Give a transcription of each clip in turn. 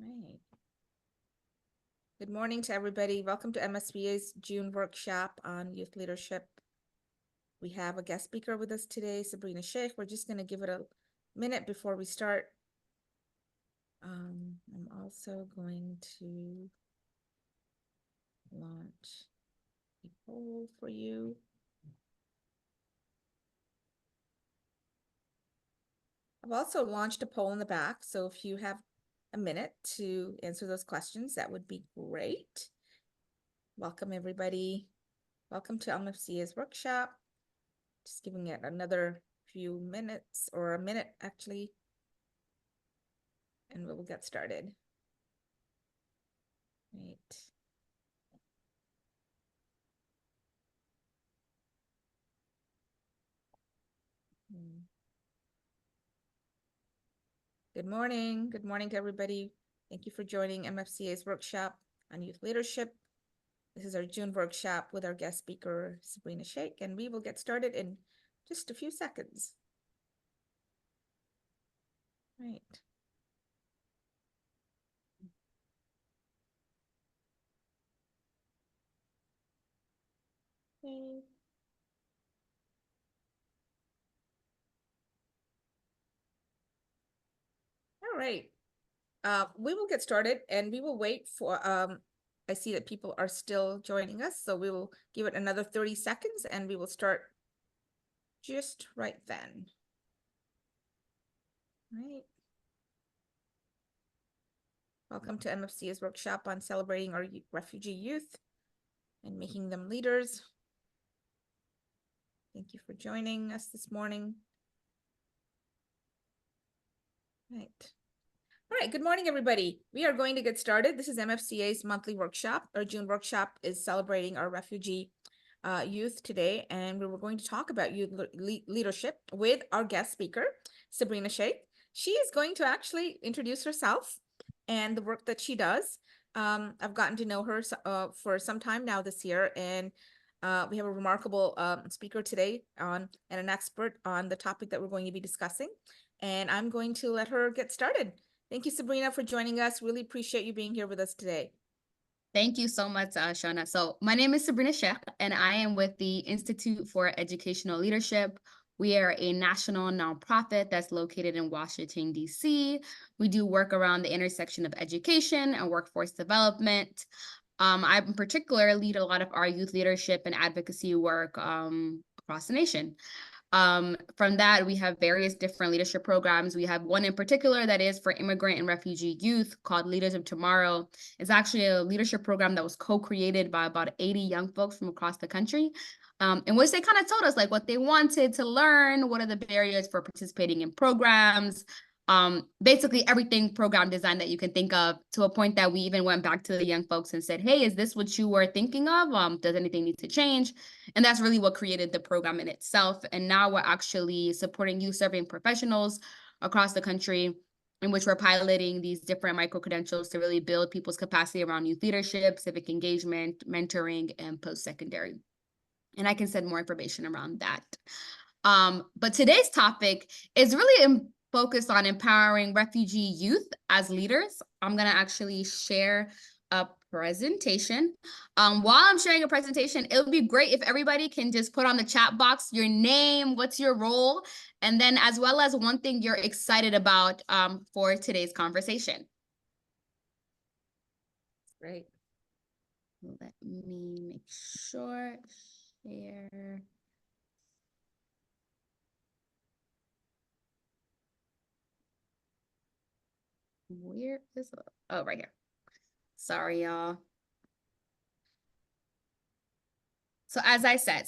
Right. Good morning to everybody. Welcome to MSBA's June workshop on youth leadership. We have a guest speaker with us today, Sabrina Sheikh. We're just going to give it a minute before we start. I'm also going to launch a poll for you. I've also launched a poll in the back, so if you have a minute to answer those questions, that would be great. Welcome, everybody. Welcome to MFCA's workshop. Just giving it another few minutes, or a minute actually, and we'll get started. Right. Good morning. Good morning to everybody. Thank you for joining MFCA's workshop on youth leadership. This is our June workshop with our guest speaker, Sabrina Sheikh, and we will get started in just a few seconds. Right. Okay. All right. We will get started and we will wait for, I see that people are still joining us, so we will give it another 30 seconds and we will start just right then. Right. Welcome to MFCA's workshop on celebrating our refugee youth and making them leaders. Thank you for joining us this morning. Right. All right, good morning, everybody. We are going to get started. This is MFCA's monthly workshop. Our June workshop is celebrating our refugee youth today, and we were going to talk about youth leadership with our guest speaker, Sabrina Sheikh. She is going to actually introduce herself and the work that she does. I've gotten to know her for some time now this year, and we have a remarkable speaker today and an expert on the topic that we're going to be discussing. And I'm going to let her get started. Thank you, Sabrina, for joining us. Really appreciate you being here with us today. Thank you so much, Shana. So my name is Sabrina Sheikh, and I am with the Institute for Educational Leadership. We are a national nonprofit that's located in Washington, D.C. We do work around the intersection of education and workforce development. I in particular lead a lot of our youth leadership and advocacy work across the nation. From that, we have various different leadership programs. We have one in particular that is for immigrant and refugee youth called Leaders of Tomorrow. It's actually a leadership program that was co-created by about 80 young folks from across the country, in which they kind of told us like what they wanted to learn, what are the barriers for participating in programs, basically everything program design that you can think of, to a point that we even went back to the young folks and said, hey, is this what you were thinking of? Does anything need to change? And that's really what created the program in itself. And now we're actually supporting youth serving professionals across the country, in which we're piloting these different micro-credentials to really build people's capacity around youth leadership, civic engagement, mentoring, and post-secondary. And I can send more information around that. But today's topic is really focused on empowering refugee youth as leaders. I'm going to actually share a presentation. While I'm sharing a presentation, it would be great if everybody can just put on the chat box your name, what's your role, and then as well as one thing you're excited about for today's conversation. Great. Let me make sure. Share. Where is it? Oh, right here. Sorry, y'all. So as I said,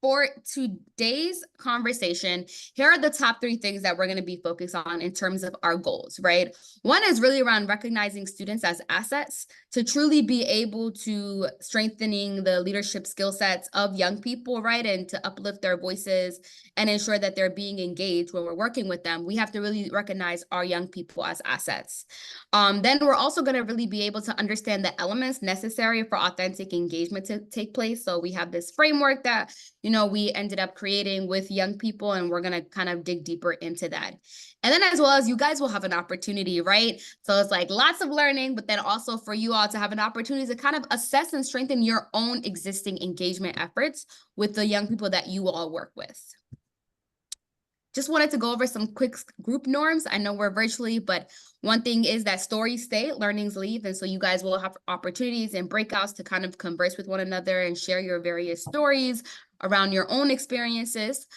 for today's conversation, here are the top 3 things that we're going to be focused on in terms of our goals, right? One is really around recognizing students as assets to truly be able to strengthening the leadership skill sets of young people, right? And to uplift their voices and ensure that they're being engaged when we're working with them. We have to really recognize our young people as assets. Then we're also going to really be able to understand the elements necessary for authentic engagement to take place. So we have this framework that we ended up creating with young people, and we're going to kind of dig deeper into that. And then as well as you guys will have an opportunity, right? So it's like lots of learning, but then also for you all to have an opportunity to kind of assess and strengthen your own existing engagement efforts with the young people that you all work with. Just wanted to go over some quick group norms. I know we're virtually, but one thing is that stories stay, learnings leave. And so you guys will have opportunities and breakouts to kind of converse with one another and share your various stories around your own experiences.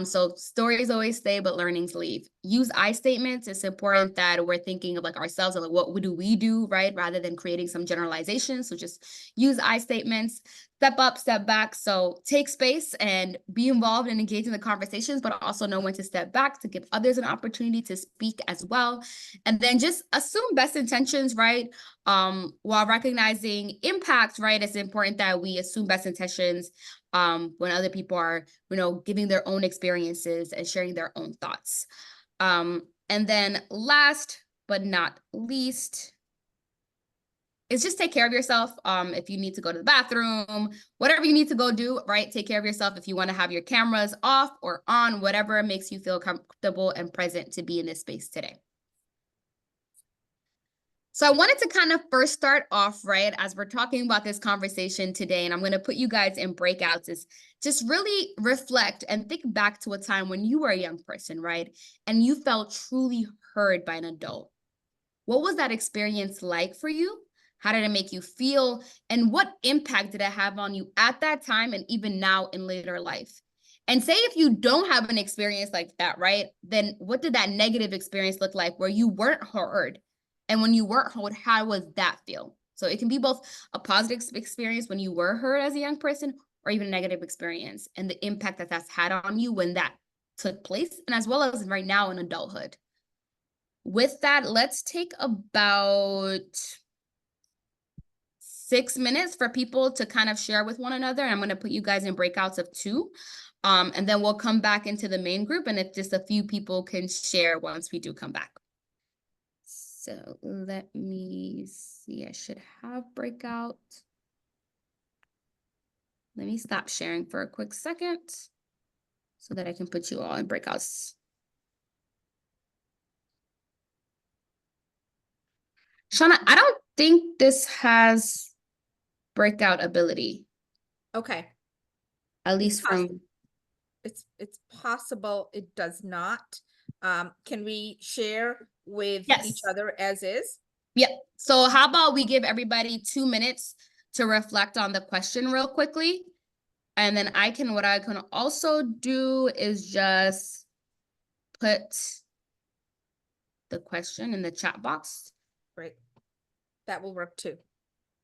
So stories always stay, but learnings leave. Use I statements. It's important that we're thinking of like ourselves and like what do we do, right? Rather than creating some generalizations. So just use I statements. Step up, step back. So take space and be involved and engage in the conversations, but also know when to step back to give others an opportunity to speak as well. And then just assume best intentions, right? While recognizing impact, right? It's important that we assume best intentions when other people are, giving their own experiences and sharing their own thoughts. And then last but not least, is just take care of yourself. If you need to go to the bathroom, whatever you need to go do, right? Take care of yourself. If you want to have your cameras off or on, whatever makes you feel comfortable and present to be in this space today. So I wanted to kind of first start off, right, as we're talking about this conversation today, and I'm going to put you guys in breakouts, is just really reflect and think back to a time when you were a young person, right? And you felt truly heard by an adult. What was that experience like for you? How did it make you feel? And what impact did it have on you at that time and even now in later life? And say if you don't have an experience like that, right? Then what did that negative experience look like where you weren't heard? And when you weren't heard, how was that feel? So it can be both a positive experience when you were heard as a young person or even a negative experience and the impact that that's had on you when that took place, and as well as right now in adulthood. With that, let's take about 6 minutes for people to kind of share with one another. I'm going to put you guys in breakouts of 2. And then we'll come back into the main group, and if just a few people can share once we do come back. So let me see, I should have breakout. Let me stop sharing for a quick second so that I can put you all in breakouts. Shauna, I don't think this has breakout ability. Okay. At least from... It's possible it does not. Can we share with each other as is? Yep. So how about we give everybody 2 minutes to reflect on the question real quickly. And then what I can also do is just put the question in the chat box. Great. That will work too.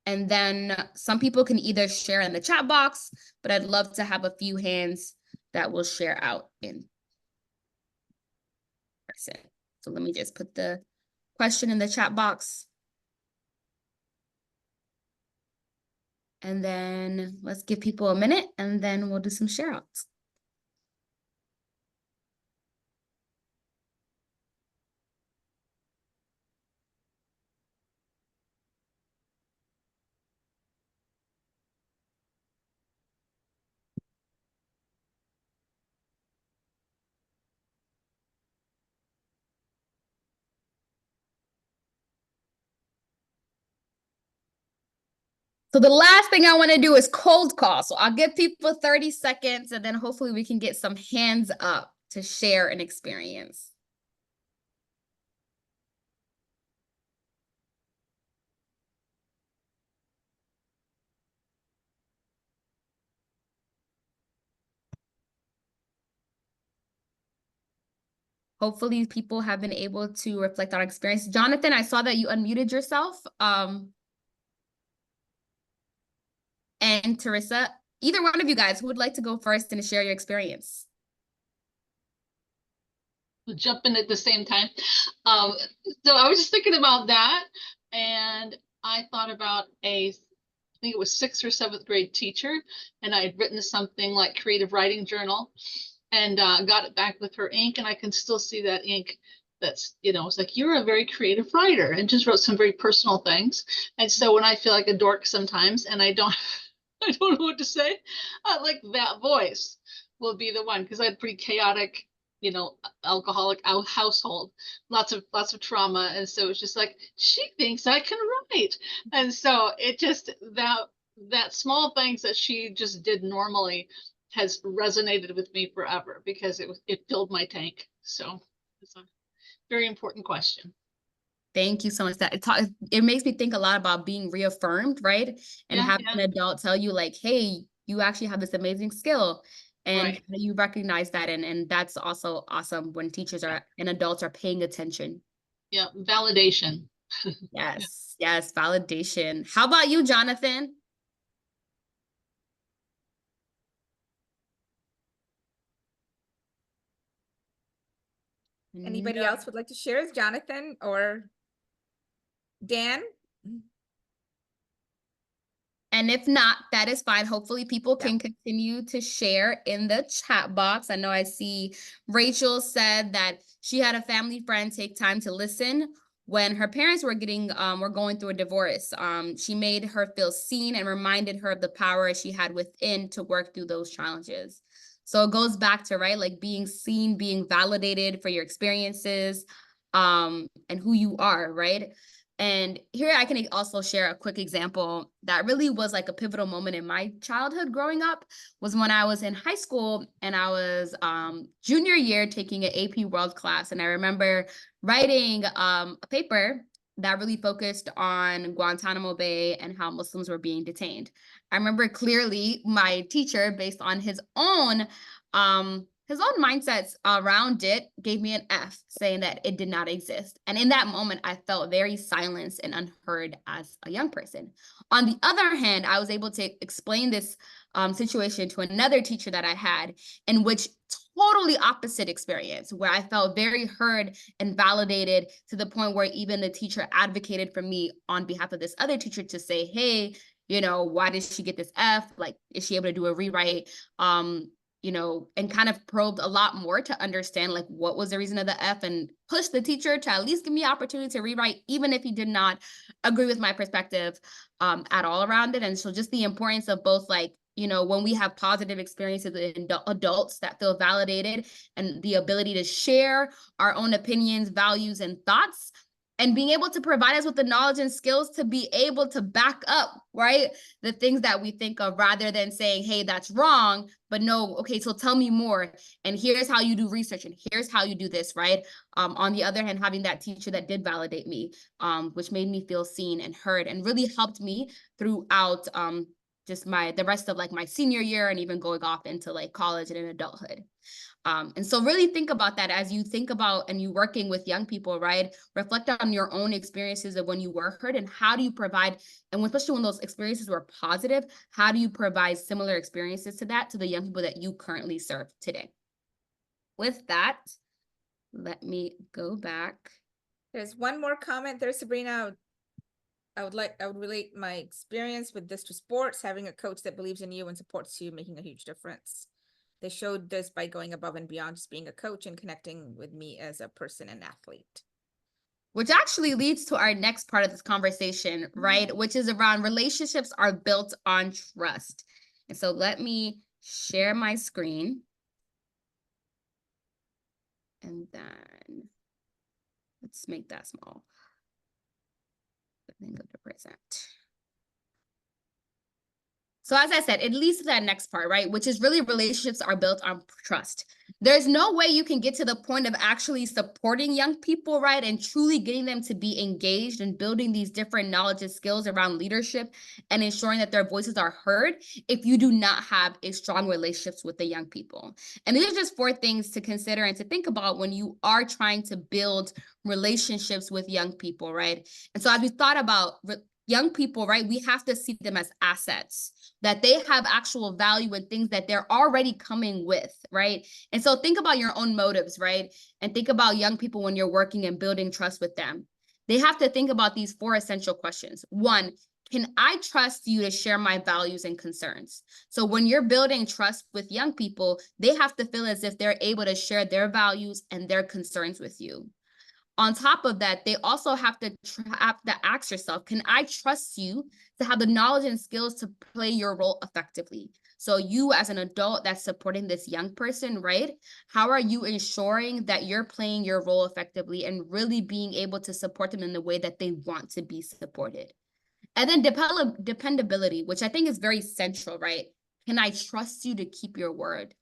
And then some people can either share in the chat box, but I'd love to have a few hands that will share out in person. So let me just put the question in the chat box. And then let's give people a minute, and then we'll do some share outs. So the last thing I want to do is cold call. So I'll give people 30 seconds, and then hopefully we can get some hands up to share an experience. Hopefully people have been able to reflect on experience. Jonathan, I saw that you unmuted yourself. And Teresa, either one of you guys, who would like to go first and share your experience? We'll jump in at the same time. So I was just thinking about that, and I thought about I think it was 6th or 7th grade teacher, and I had written something like creative writing journal, and got it back with her ink, and I can still see that ink. That's, it's like, you're a very creative writer, and just wrote some very personal things. And so when I feel like a dork sometimes and I don't I don't know what to say. Like that voice will be the one, because I had pretty chaotic, alcoholic household, lots of trauma, and so it's just like, she thinks I can write, and so it just that small things that she just did normally has resonated with me forever, because it filled my tank. So it's a very important question. Thank you so much. It makes me think a lot about being reaffirmed, right? And Yeah, having yeah, an adult tell you like, hey, you actually have this amazing skill. And right. you recognize that. And that's also awesome when teachers Yeah, and adults are paying attention. yeah, validation. Yeah. Yes, yes, validation. How about you, Jonathan? Anybody No. else would like to share? Is Jonathan or Dan? And if not, that is fine. Hopefully people Yeah. can continue to share in the chat box. I know I see Rachel said that she had a family friend take time to listen when her parents were going through a divorce. She made her feel seen and reminded her of the power she had within to work through those challenges. So it goes back to, right, like being seen, being validated for your experiences, and who you are, right? And here I can also share a quick example that really was like a pivotal moment in my childhood growing up, was when I was in high school and I was junior year taking an AP World class. And I remember writing a paper that really focused on Guantanamo Bay and how Muslims were being detained. I remember clearly my teacher, based on his own mindsets around it, gave me an F, saying that it did not exist. And in that moment, I felt very silenced and unheard as a young person. On the other hand, I was able to explain this situation to another teacher that I had, in which totally opposite experience, where I felt very heard and validated, to the point where even the teacher advocated for me on behalf of this other teacher to say, hey, why did she get this F? Like, is she able to do a rewrite? And kind of probed a lot more to understand like what was the reason of the F, and push the teacher to at least give me opportunity to rewrite, even if he did not agree with my perspective at all around it. And so just the importance of both, like, when we have positive experiences with adults that feel validated, and the ability to share our own opinions, values, and thoughts, and being able to provide us with the knowledge and skills to be able to back up, right, the things that we think of, rather than saying, hey, that's wrong, but no, okay, so tell me more, and here's how you do research, and here's how you do this, right? On the other hand, having that teacher that did validate me, which made me feel seen and heard, and really helped me throughout just the rest of like my senior year, and even going off into like college and in adulthood. And so really think about that as you think about and you working with young people, right? Reflect on your own experiences of when you were hurt, and how do you provide, and especially when those experiences were positive, how do you provide similar experiences to the young people that you currently serve today? With that, let me go back. There's one more comment there, Sabrina. I would relate my experience with this to sports, having a coach that believes in you and supports you, making a huge difference. They showed this by going above and beyond just being a coach and connecting with me as a person and athlete. Which actually leads to our next part of this conversation, right? Which is around relationships are built on trust. And so let me share my screen. And then let's make that small. Then go to present. So as I said, it leads to that next part, right? Which is really relationships are built on trust. There's no way you can get to the point of actually supporting young people, right? And truly getting them to be engaged and building these different knowledge and skills around leadership and ensuring that their voices are heard if you do not have a strong relationships with the young people. And these are just 4 things to consider and to think about when you are trying to build relationships with young people, right? And so as we thought about young people, right, we have to see them as assets, that they have actual value and things that they're already coming with, right? And so think about your own motives, right? And think about young people when you're working and building trust with them. They have to think about these 4 essential questions. 1, can I trust you to share my values and concerns? So when you're building trust with young people, they have to feel as if they're able to share their values and their concerns with you. On top of that, they also have to ask yourself, can I trust you to have the knowledge and skills to play your role effectively? So you as an adult that's supporting this young person, right? How are you ensuring that you're playing your role effectively and really being able to support them in the way that they want to be supported? And then dependability, which I think is very central, right? Can I trust you to keep your word?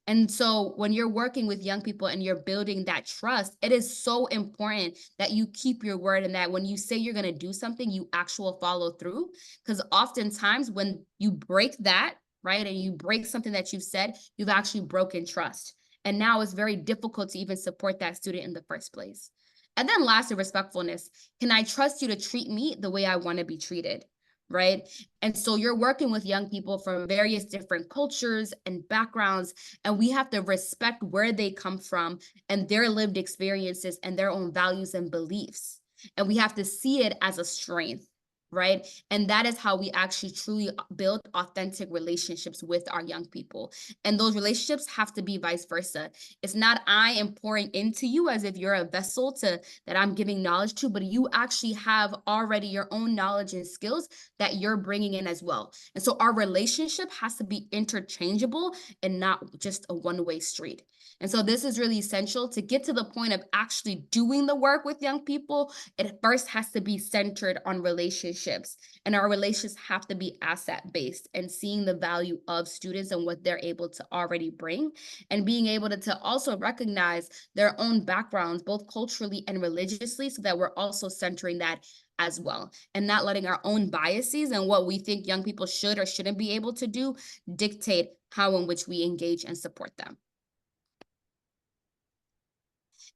And so when you're working with young people and you're building that trust, it is so important that you keep your word and that when you say you're going to do something, you actual follow through. Because oftentimes when you break that, right, and you break something that you've said, you've actually broken trust. And now it's very difficult to even support that student in the first place. And then lastly, respectfulness. Can I trust you to treat me the way I want to be treated? Right. And so you're working with young people from various different cultures and backgrounds, and we have to respect where they come from and their lived experiences and their own values and beliefs. And we have to see it as a strength, right? And that is how we actually truly build authentic relationships with our young people. And those relationships have to be vice versa. It's not I am pouring into you as if you're a vessel that I'm giving knowledge to, but you actually have already your own knowledge and skills that you're bringing in as well. And so our relationship has to be interchangeable and not just a one-way street. And so this is really essential to get to the point of actually doing the work with young people. It first has to be centered on relationships, and our relationships have to be asset-based and seeing the value of students and what they're able to already bring, and being able to also recognize their own backgrounds, both culturally and religiously, so that we're also centering that as well, and not letting our own biases and what we think young people should or shouldn't be able to do dictate how in which we engage and support them.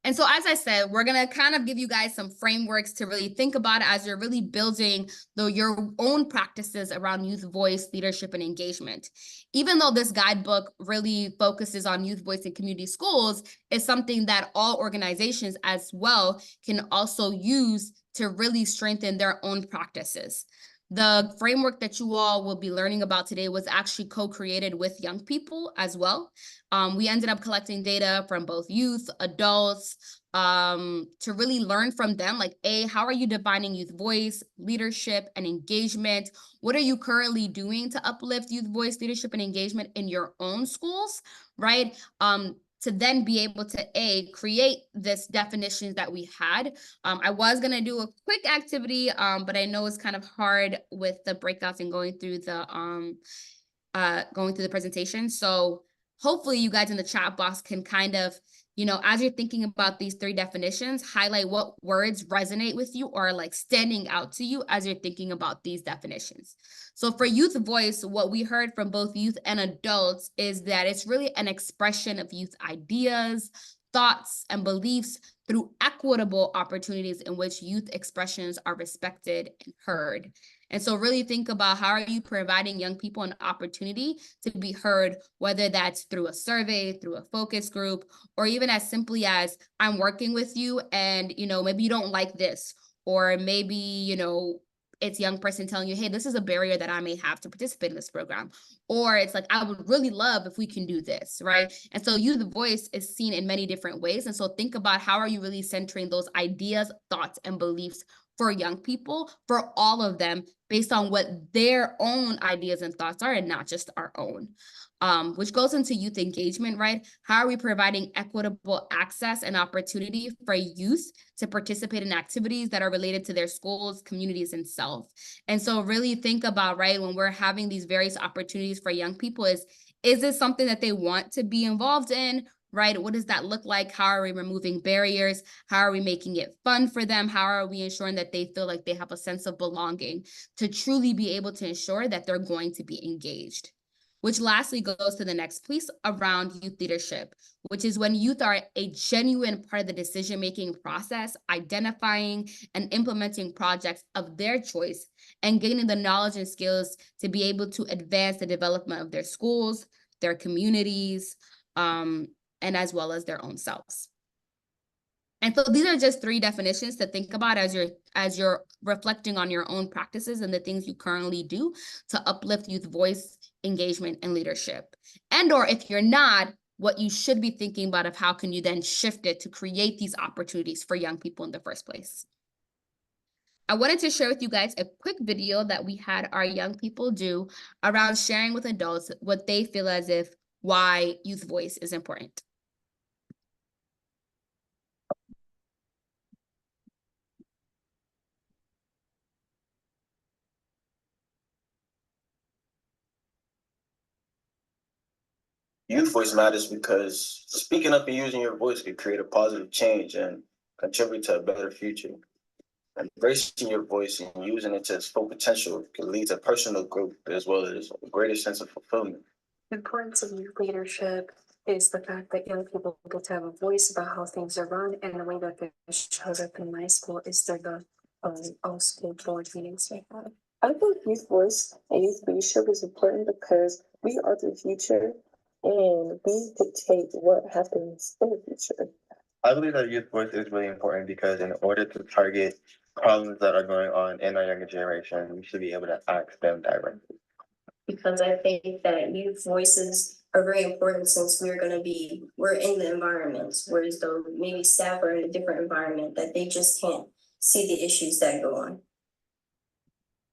And so, as I said, we're going to kind of give you guys some frameworks to really think about it as you're really building your own practices around youth voice, leadership, and engagement. Even though this guidebook really focuses on youth voice in community schools, it's something that all organizations as well can also use to really strengthen their own practices. The framework that you all will be learning about today was actually co-created with young people as well. We ended up collecting data from both youth, adults, to really learn from them, like, how are you defining youth voice, leadership, and engagement? What are you currently doing to uplift youth voice, leadership, and engagement in your own schools, right? To then be able to create this definitions that we had. I was gonna do a quick activity, but I know it's kind of hard with the breakouts and going through the presentation. So hopefully you guys in the chat box can kind of, as you're thinking about these 3 definitions, highlight what words resonate with you or like standing out to you as you're thinking about these definitions. So for youth voice, what we heard from both youth and adults is that it's really an expression of youth ideas, thoughts, and beliefs through equitable opportunities in which youth expressions are respected and heard. And so really think about how are you providing young people an opportunity to be heard, whether that's through a survey, through a focus group, or even as simply as I'm working with you and, maybe you don't like this, or maybe, it's a young person telling you, hey, this is a barrier that I may have to participate in this program. Or it's like, I would really love if we can do this, right? And so youth voice is seen in many different ways. And so think about how are you really centering those ideas, thoughts, and beliefs for young people, for all of them, based on what their own ideas and thoughts are and not just our own. Which goes into youth engagement, right? How are we providing equitable access and opportunity for youth to participate in activities that are related to their schools, communities, and self? And so really think about, right, when we're having these various opportunities for young people, is this something that they want to be involved in? Right? What does that look like? How are we removing barriers? How are we making it fun for them? How are we ensuring that they feel like they have a sense of belonging to truly be able to ensure that they're going to be engaged? Which lastly goes to the next piece around youth leadership, which is when youth are a genuine part of the decision-making process, identifying and implementing projects of their choice and gaining the knowledge and skills to be able to advance the development of their schools, their communities, and as well as their own selves. And so these are just 3 definitions to think about as you're reflecting on your own practices and the things you currently do to uplift youth voice, engagement, and leadership. And or if you're not, what you should be thinking about of how can you then shift it to create these opportunities for young people in the first place. I wanted to share with you guys a quick video that we had our young people do around sharing with adults what they feel as if why youth voice is important. Youth voice matters because speaking up and using your voice can create a positive change and contribute to a better future. Embracing your voice and using it to its full potential can lead to personal growth as well as a greater sense of fulfillment. The importance of youth leadership is the fact that young people get to have a voice about how things are run, and the way that this shows up in my school is through the all school board meetings we have. I think youth voice and youth leadership is important because we are the future and we dictate what happens in the future. I believe that youth voice is really important because in order to target problems that are going on in our younger generation, we should be able to ask them directly. Because I think that youth voices are very important since we're in the environment, whereas though maybe staff are in a different environment that they just can't see the issues that go on.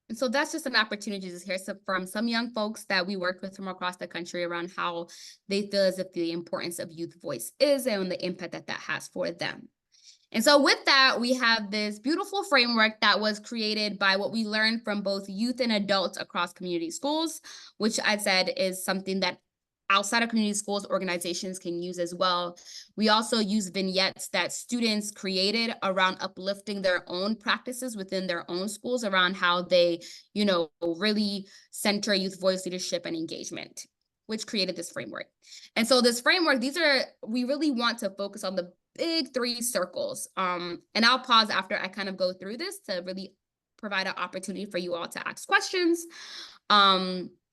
And so that's just an opportunity to hear from some young folks that we worked with from across the country around how they feel as if the importance of youth voice is and the impact that that has for them. And so with that, we have this beautiful framework that was created by what we learned from both youth and adults across community schools, which I said is something that outside of community schools, organizations can use as well. We also use vignettes that students created around uplifting their own practices within their own schools around how they, really center youth voice leadership and engagement, which created this framework. And so this framework, we really want to focus on the big three circles. And I'll pause after I kind of go through this to really provide an opportunity for you all to ask questions.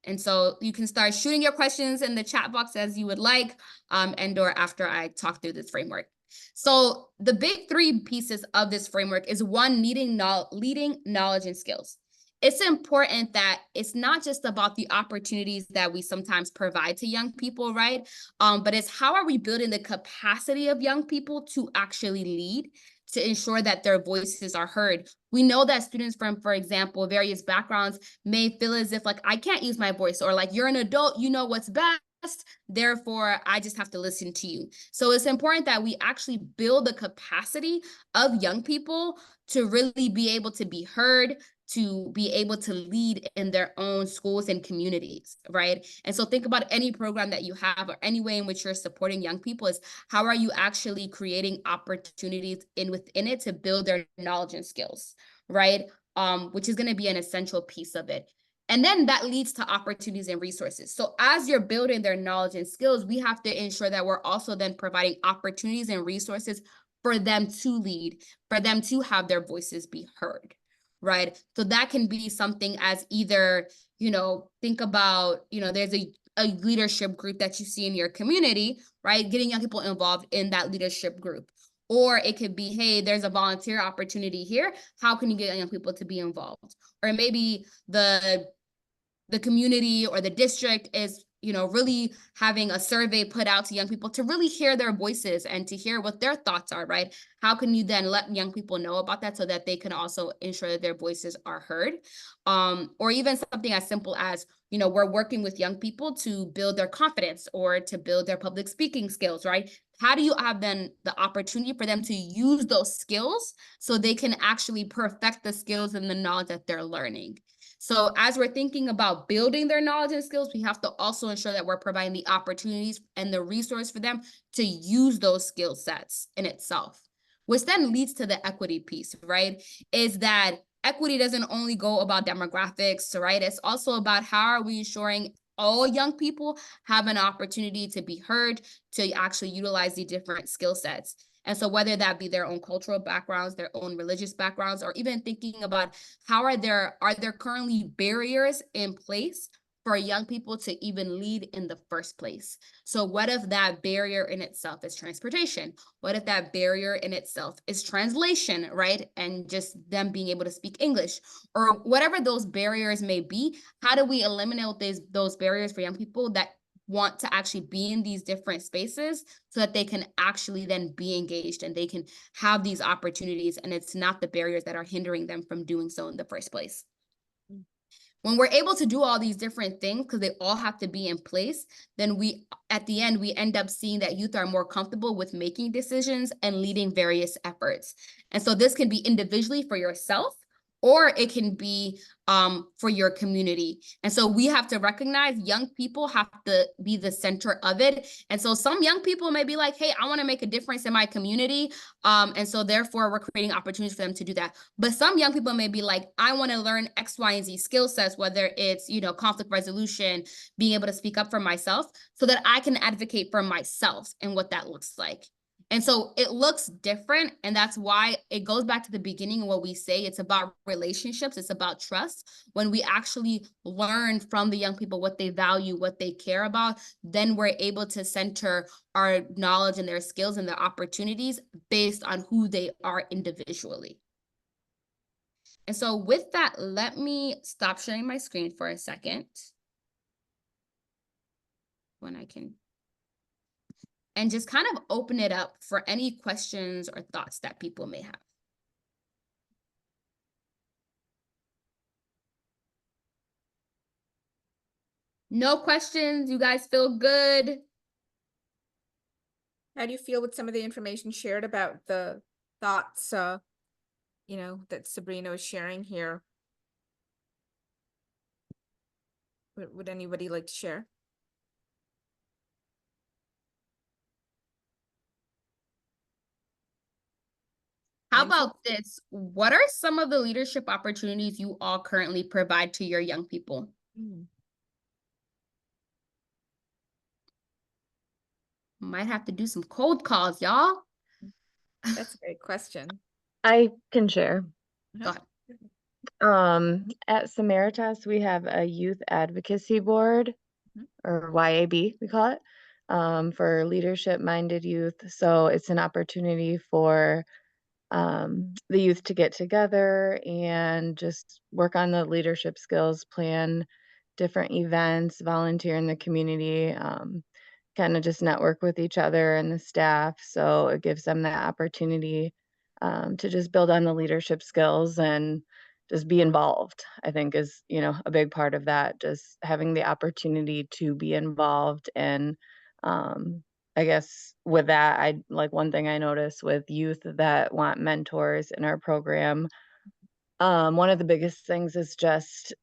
And so you can start shooting your questions in the chat box as you would like, and or after I talk through this framework. So the big three pieces of this framework is one, leading knowledge and skills. It's important that it's not just about the opportunities that we sometimes provide to young people, right? But it's how are we building the capacity of young people to actually lead, to ensure that their voices are heard. We know that students from, for example, various backgrounds may feel as if like, I can't use my voice, or like, you're an adult, you know what's best, therefore I just have to listen to you. So it's important that we actually build the capacity of young people to really be able to be heard, to be able to lead in their own schools and communities, right? And so think about any program that you have or any way in which you're supporting young people is how are you actually creating opportunities within it to build their knowledge and skills, right? Which is going to be an essential piece of it. And then that leads to opportunities and resources. So as you're building their knowledge and skills, we have to ensure that we're also then providing opportunities and resources for them to lead, for them to have their voices be heard. Right. So that can be something as either, think about, there's a leadership group that you see in your community, right? Getting young people involved in that leadership group. Or it could be, hey, there's a volunteer opportunity here. How can you get young people to be involved? Or maybe the community or the district is, really having a survey put out to young people to really hear their voices and to hear what their thoughts are, right? How can you then let young people know about that so that they can also ensure that their voices are heard? Or even something as simple as, we're working with young people to build their confidence or to build their public speaking skills, right? How do you have then the opportunity for them to use those skills so they can actually perfect the skills and the knowledge that they're learning? So as we're thinking about building their knowledge and skills, we have to also ensure that we're providing the opportunities and the resource for them to use those skill sets in itself, which then leads to the equity piece, right? Is that equity doesn't only go about demographics, right? It's also about how are we ensuring all young people have an opportunity to be heard, to actually utilize the different skill sets. And so whether that be their own cultural backgrounds, their own religious backgrounds, or even thinking about how are there currently barriers in place for young people to even lead in the first place? So what if that barrier in itself is transportation? What if that barrier in itself is translation, right? And just them being able to speak English or whatever those barriers may be, how do we eliminate those barriers for young people that want to actually be in these different spaces so that they can actually then be engaged and they can have these opportunities, and it's not the barriers that are hindering them from doing so in the first place. When we're able to do all these different things, because they all have to be in place, then we, at the end, we end up seeing that youth are more comfortable with making decisions and leading various efforts. And so this can be individually for yourself, or it can be for your community. And so we have to recognize young people have to be the center of it. And so some young people may be like, hey, I want to make a difference in my community. And so therefore we're creating opportunities for them to do that. But some young people may be like, I want to learn X, Y, and Z skill sets, whether it's, you know, conflict resolution, being able to speak up for myself so that I can advocate for myself and what that looks like. And so it looks different. And that's why it goes back to the beginning of what we say. It's about relationships. It's about trust. When we actually learn from the young people what they value, what they care about, then we're able to center our knowledge and their skills and their opportunities based on who they are individually. And so with that, let me stop sharing my screen for a second. When I can. And just kind of open it up for any questions or thoughts that people may have. No questions? You guys feel good? How do you feel with some of the information shared about the thoughts, you know, that Sabrina was sharing here? Would anybody like to share? How about this? What are some of the leadership opportunities you all currently provide to your young people? Might have to do some cold calls, y'all. That's a great question. I can share. Go ahead. At Samaritas, we have a youth advocacy board, or YAB, we call it, for leadership-minded youth. So it's an opportunity for the youth to get together and just work on the leadership skills, plan different events, volunteer in the community, kind of just network with each other and the staff. So it gives them that opportunity to just build on the leadership skills and just be involved, I think is, you know, a big part of that, just having the opportunity to be involved. And I guess with that, I like one thing I noticed with youth that want mentors in our program. One of the biggest things is just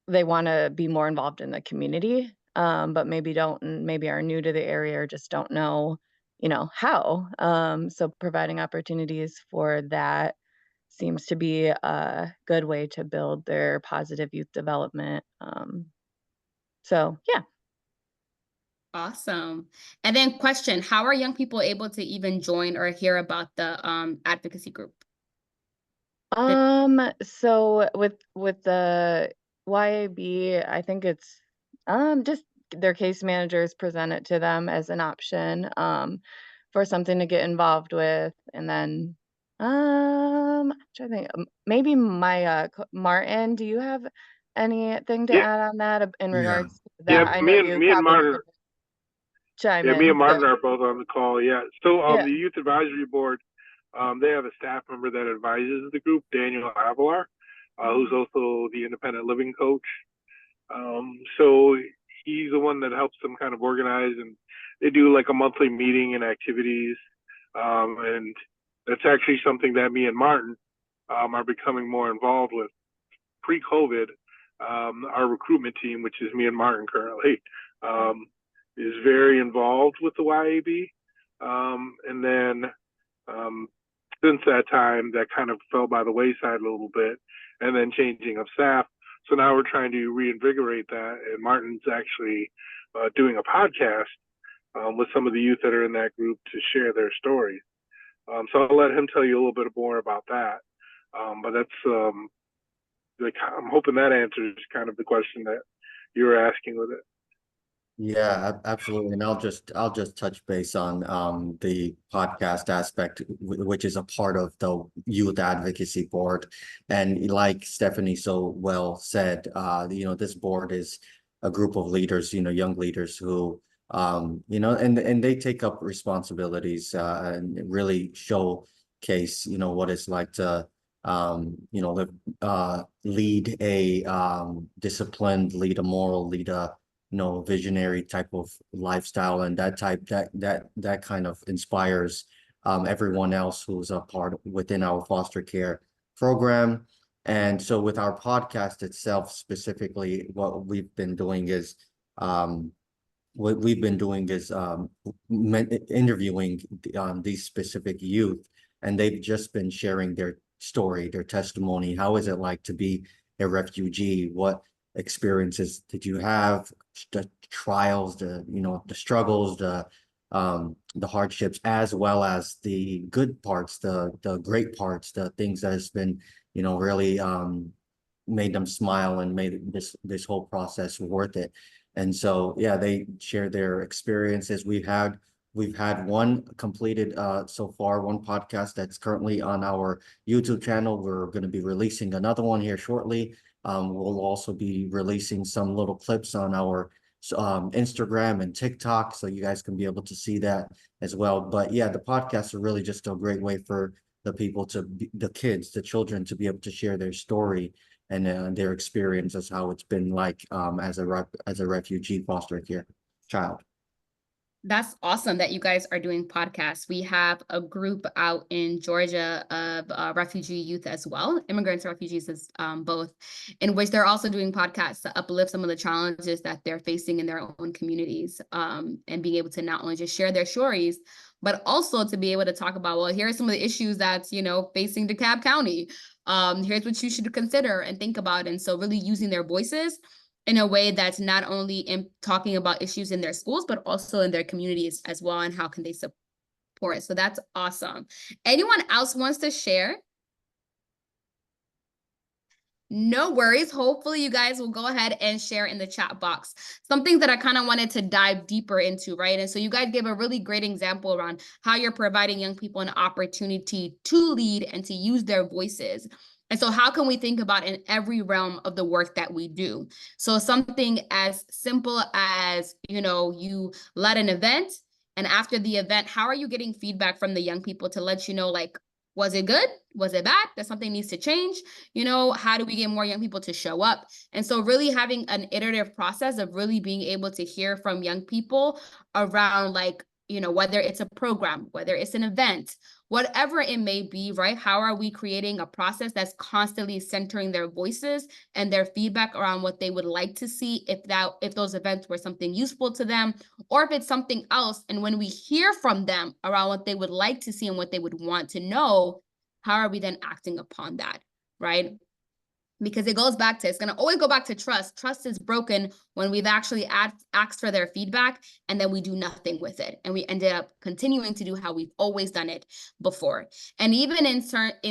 they want to be more involved in the community, but maybe are new to the area or just don't know, you know, how. So providing opportunities for that seems to be a good way to build their positive youth development. So yeah. Awesome. And then question, how are young people able to even join or hear about the advocacy group? So with the YAB, I think it's just their case managers present it to them as an option for something to get involved with. And then I'm trying to think, maybe my Martin, do you have anything to add on that in regards to that? Yeah, I know you me and probably Martin. chime Yeah, in. me and Martin So, are both on the call. Yeah. So yeah. the youth advisory board, they have a staff member that advises the group, Daniel Avalar, who's also the independent living coach. So he's the one that helps them kind of organize, and they do like a monthly meeting and activities. And that's actually something that me and Martin are becoming more involved with. Pre-COVID, our recruitment team, which is me and Martin currently, is very involved with the YAB. And then since that time, that kind of fell by the wayside a little bit, and then changing of staff. So now we're trying to reinvigorate that, and Martin's actually doing a podcast with some of the youth that are in that group to share their stories. So I'll let him tell you a little bit more about that. But that's I'm hoping that answers kind of the question that you were asking with it. Yeah, absolutely. And I'll just touch base on the podcast aspect, which is a part of the youth advocacy board. And like Stephanie so well said, you know, this board is a group of leaders, young leaders who, and they take up responsibilities and really showcase, what it's like to, lead a lead a moral, lead a, visionary type of lifestyle, and that kind of inspires everyone else who's a part within our foster care program. And so with our podcast itself, specifically, what we've been doing is interviewing these specific youth, and they've just been sharing their story, their testimony. How is it like to be a refugee? What experiences did you have? The trials, the struggles, the hardships, as well as the good parts, the great parts, the things that has been, really made them smile and made this whole process worth it. And so, yeah, they share their experiences. We've had one completed so far, one podcast that's currently on our YouTube channel. We're going to be releasing another one here shortly. We'll also be releasing some little clips on our Instagram and TikTok, so you guys can be able to see that as well. But yeah, the podcasts are really just a great way for the kids, the children, to be able to share their story and their experience as how it's been like as a refugee foster care child. That's awesome that you guys are doing podcasts. We have a group out in Georgia of refugee youth as well, immigrants, refugees as both, in which they're also doing podcasts to uplift some of the challenges that they're facing in their own communities, and being able to not only just share their stories, but also to be able to talk about, well, here are some of the issues that's, facing DeKalb County. Here's what you should consider and think about. And so really using their voices in a way that's not only in talking about issues in their schools, but also in their communities as well, and how can they support it. So that's awesome. Anyone else wants to share? No worries. Hopefully you guys will go ahead and share in the chat box something that I kind of wanted to dive deeper into, right? And so you guys gave a really great example around how you're providing young people an opportunity to lead and to use their voices. And so how can we think about in every realm of the work that we do? So something as simple as, you led an event, and after the event, how are you getting feedback from the young people to let you know, like, was it good? Was it bad? That something needs to change? How do we get more young people to show up? And so really having an iterative process of really being able to hear from young people around, like, whether it's a program, whether it's an event, whatever it may be, right? How are we creating a process that's constantly centering their voices and their feedback around what they would like to see if those events were something useful to them, or if it's something else. And when we hear from them around what they would like to see and what they would want to know, how are we then acting upon that, right? Because it goes back to, it's going to always go back to trust. Trust is broken when we've actually asked for their feedback and then we do nothing with it. And we ended up continuing to do how we've always done it before. And even in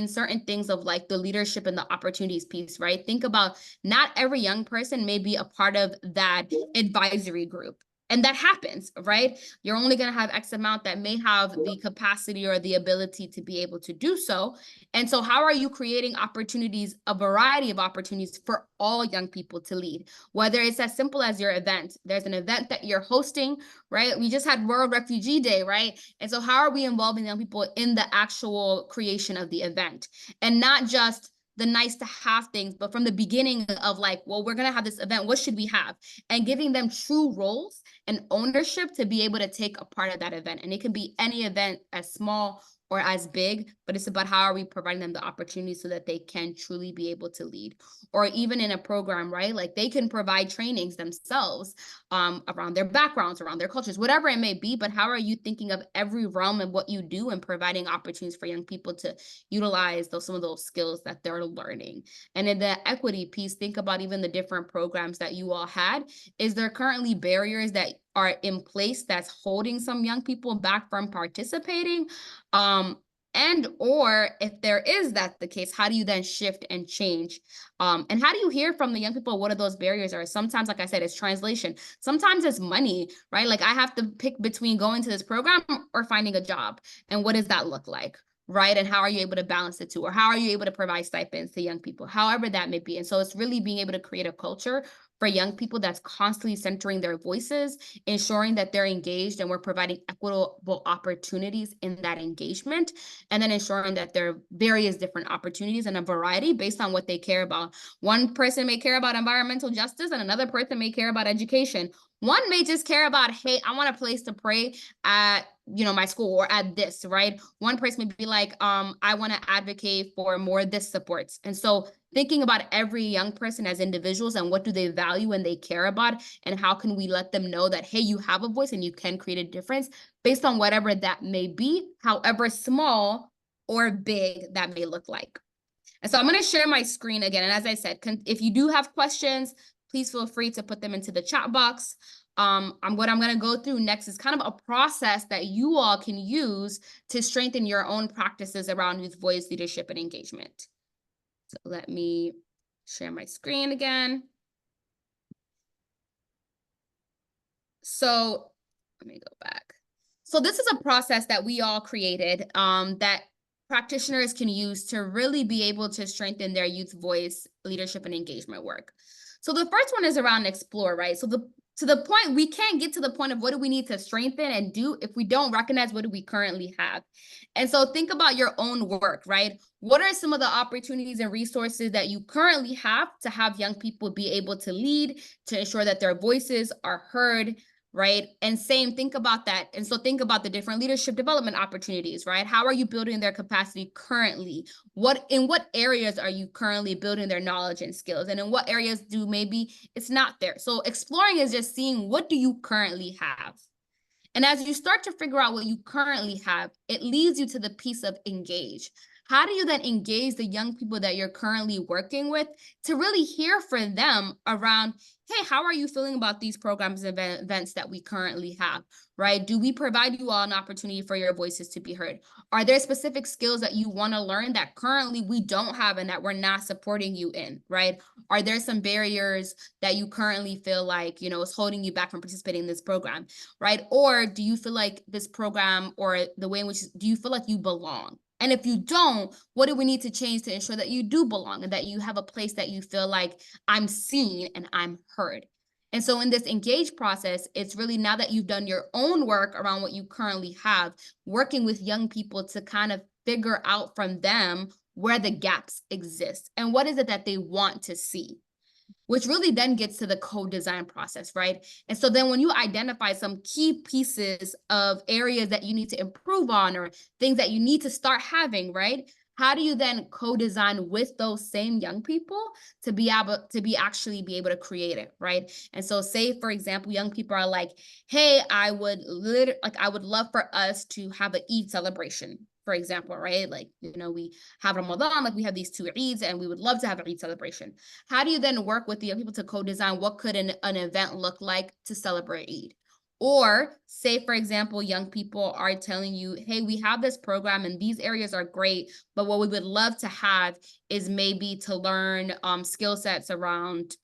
certain things of like the leadership and the opportunities piece, right? Think about, not every young person may be a part of that advisory group. And that happens, right? You're only going to have X amount that may have the capacity or the ability to be able to do so. And so how are you creating opportunities, a variety of opportunities for all young people to lead? Whether it's as simple as your event, there's an event that you're hosting, right? We just had World Refugee Day, right? And so how are we involving young people in the actual creation of the event? And not just the nice to have things, but from the beginning of like, well, we're going to have this event, what should we have? And giving them true roles and ownership to be able to take a part of that event. And it can be any event as small or as big, but it's about how are we providing them the opportunity so that they can truly be able to lead. Or even in a program, right? Like they can provide trainings themselves around their backgrounds, around their cultures, whatever it may be, but how are you thinking of every realm of what you do and providing opportunities for young people to utilize some of those skills that they're learning? And in the equity piece, think about even the different programs that you all had. Is there currently barriers that are in place that's holding some young people back from participating? And or if there is that the case, how do you then shift and change? And how do you hear from the young people what are those barriers are? Sometimes, like I said, it's translation. Sometimes it's money, right? Like I have to pick between going to this program or finding a job. And what does that look like? Right? And how are you able to balance the two? Or how are you able to provide stipends to young people? However that may be. And so it's really being able to create a culture for young people that's constantly centering their voices, ensuring that they're engaged and we're providing equitable opportunities in that engagement, and then ensuring that there are various different opportunities and a variety based on what they care about. One person may care about environmental justice and another person may care about education. One may just care about, hey, I want a place to pray at, you know, my school or at this, right? One person may be like, I want to advocate for more this supports. And so thinking about every young person as individuals and what do they value and they care about, and how can we let them know that, hey, you have a voice and you can create a difference based on whatever that may be, however small or big that may look like. And so I'm going to share my screen again. And as I said, if you do have questions, please feel free to put them into the chat box. What I'm going to go through next is kind of a process that you all can use to strengthen your own practices around youth voice, leadership, and engagement. So let me share my screen again. So let me go back. So this is a process that we all created that practitioners can use to really be able to strengthen their youth voice, leadership, and engagement work. So the first one is around explore, right? So to the point, we can't get to the point of what do we need to strengthen and do if we don't recognize what do we currently have. And so think about your own work, right? What are some of the opportunities and resources that you currently have to have young people be able to lead, to ensure that their voices are heard, right? And same, think about that. And so think about the different leadership development opportunities, right? How are you building their capacity currently? In what areas are you currently building their knowledge and skills? And in what areas do maybe it's not there? So exploring is just seeing what do you currently have? And as you start to figure out what you currently have, it leads you to the piece of engage. How do you then engage the young people that you're currently working with to really hear from them around, hey, how are you feeling about these programs and events that we currently have, right? Do we provide you all an opportunity for your voices to be heard? Are there specific skills that you want to learn that currently we don't have and that we're not supporting you in, right? Are there some barriers that you currently feel like, you know, is holding you back from participating in this program, right? Or do you feel like this program or the way in which, do you feel like you belong? And if you don't, what do we need to change to ensure that you do belong and that you have a place that you feel like I'm seen and I'm heard? And so in this engage process, it's really now that you've done your own work around what you currently have, working with young people to kind of figure out from them where the gaps exist and what is it that they want to see, which really then gets to the co-design process, right? And so then when you identify some key pieces of areas that you need to improve on or things that you need to start having, right? How do you then co-design with those same young people to be able to create it, right? And so say, for example, young people are like, hey, I would love for us to have an Eid celebration, for example, right? Like, you know, we have Ramadan, like we have these two Eids and we would love to have an Eid celebration. How do you then work with the young people to co-design what could an event look like to celebrate Eid? Or say, for example, young people are telling you, hey, we have this program and these areas are great, but what we would love to have is maybe to learn skill sets around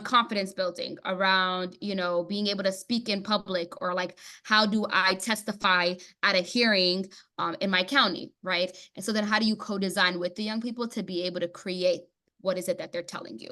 confidence building, around, you know, being able to speak in public, or like, how do I testify at a hearing in my county, right? And so then how do you co-design with the young people to be able to create what is it that they're telling you?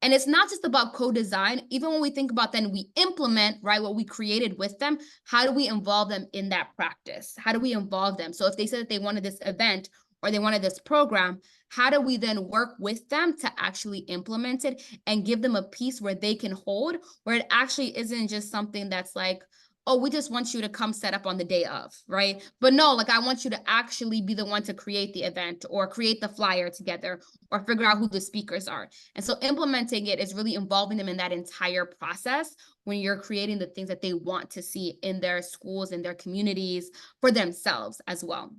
And it's not just about co-design. Even when we think about then we implement, right, what we created with them, how do we involve them in that practice? How do we involve them? So if they said that they wanted this event or they wanted this program, how do we then work with them to actually implement it and give them a piece where they can hold, where it actually isn't just something that's like, oh, we just want you to come set up on the day of, right? But no, like, I want you to actually be the one to create the event or create the flyer together or figure out who the speakers are. And so implementing it is really involving them in that entire process when you're creating the things that they want to see in their schools, in their communities, for themselves as well.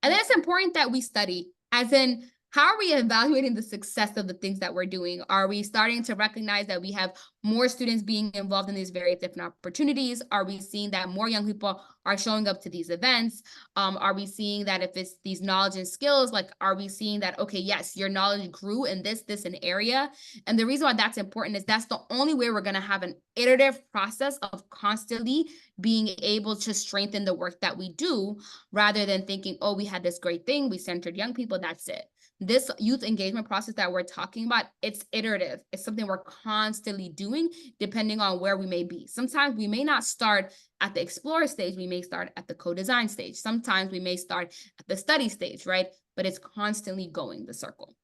And then it's important that we study, as in, how are we evaluating the success of the things that we're doing? Are we starting to recognize that we have more students being involved in these various different opportunities? Are we seeing that more young people are showing up to these events? Are we seeing that if it's these knowledge and skills, like, are we seeing that, okay, yes, your knowledge grew in this an area? And the reason why that's important is that's the only way we're going to have an iterative process of constantly being able to strengthen the work that we do, rather than thinking, oh, we had this great thing, we centered young people, that's it. This youth engagement process that we're talking about, it's iterative. It's something we're constantly doing depending on where we may be. Sometimes we may not start at the explore stage, we may start at the co-design stage. Sometimes we may start at the study stage, right? But it's constantly going the circle.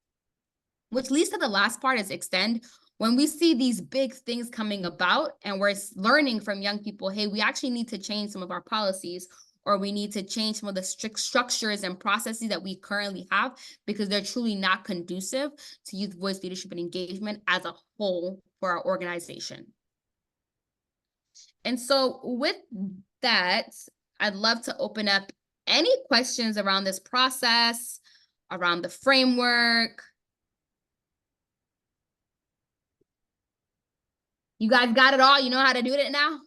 Which leads to the last part, is extend. When we see these big things coming about and we're learning from young people, hey, we actually need to change some of our policies, or we need to change some of the strict structures and processes that we currently have, because they're truly not conducive to youth voice, leadership, and engagement as a whole for our organization. And so with that, I'd love to open up any questions around this process, around the framework. You guys got it all? You know how to do it now?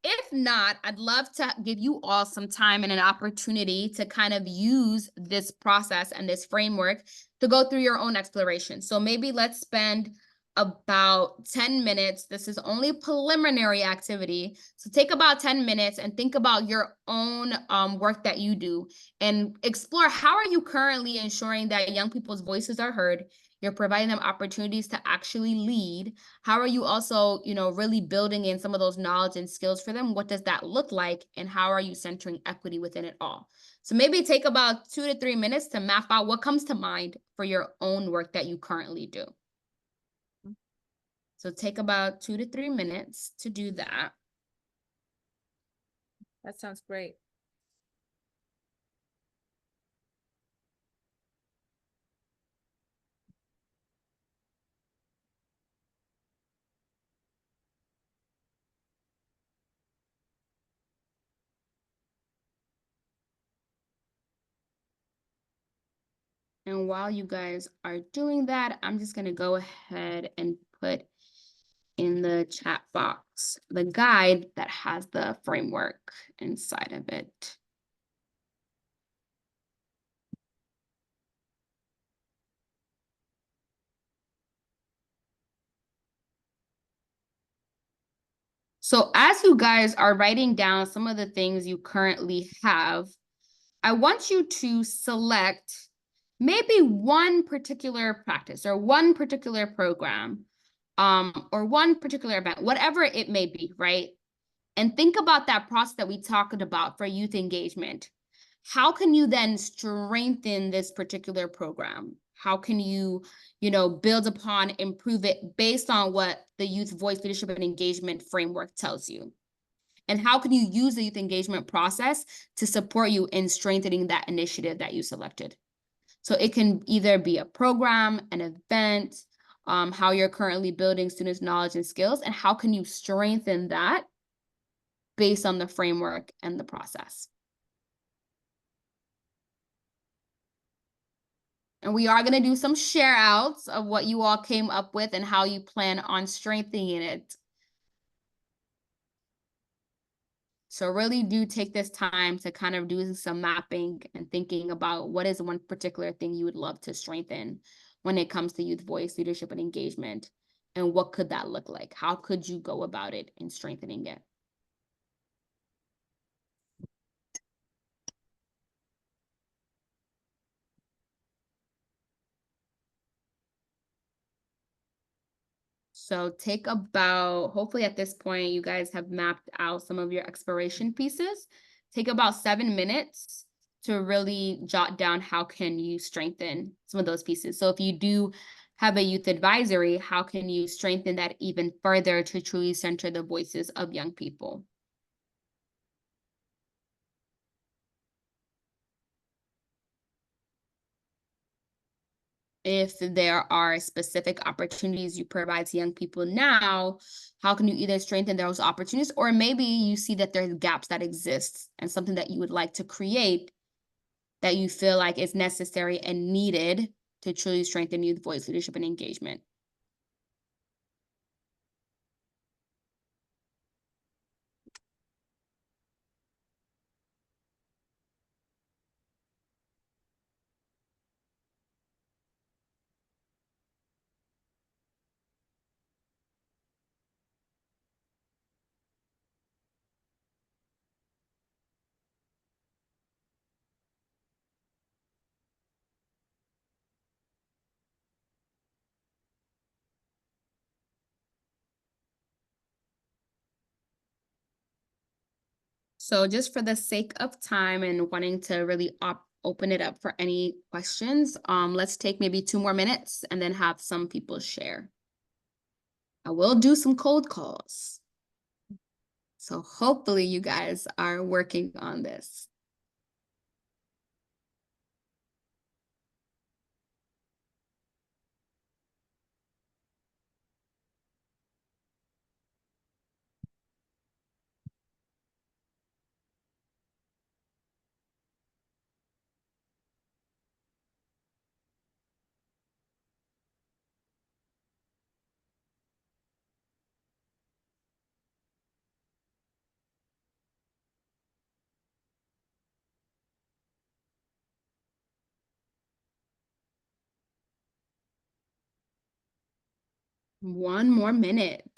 If not, I'd love to give you all some time and an opportunity to kind of use this process and this framework to go through your own exploration. So maybe let's spend about 10 minutes. This is only a preliminary activity. So take about 10 minutes and think about your own work that you do, and explore, how are you currently ensuring that young people's voices are heard? You're providing them opportunities to actually lead. How are you also, really building in some of those knowledge and skills for them? What does that look like? And how are you centering equity within it all? So maybe take about 2 to 3 minutes to map out what comes to mind for your own work that you currently do. So take about 2 to 3 minutes to do that. That sounds great. And while you guys are doing that, I'm just going to go ahead and put in the chat box the guide that has the framework inside of it. So as you guys are writing down some of the things you currently have, I want you to select maybe one particular practice or one particular program, or one particular event, whatever it may be, right? And think about that process that we talked about for youth engagement. How can you then strengthen this particular program? How can you, build upon, improve it based on what the youth voice, leadership, and engagement framework tells you? And how can you use the youth engagement process to support you in strengthening that initiative that you selected? So it can either be a program, an event, how you're currently building students' knowledge and skills, and how can you strengthen that based on the framework and the process. And we are going to do some share outs of what you all came up with and how you plan on strengthening it. So really do take this time to kind of do some mapping and thinking about what is one particular thing you would love to strengthen when it comes to youth voice, leadership, and engagement. And what could that look like? How could you go about it in strengthening it? So take about, hopefully at this point, you guys have mapped out some of your exploration pieces. Take about 7 minutes to really jot down how can you strengthen some of those pieces. So if you do have a youth advisory, how can you strengthen that even further to truly center the voices of young people? If there are specific opportunities you provide to young people now, how can you either strengthen those opportunities, or maybe you see that there's gaps that exist and something that you would like to create that you feel like is necessary and needed to truly strengthen youth voice, leadership, and engagement. So just for the sake of time and wanting to really open it up for any questions, let's take maybe 2 more minutes and then have some people share. I will do some cold calls. So hopefully you guys are working on this. One more minute.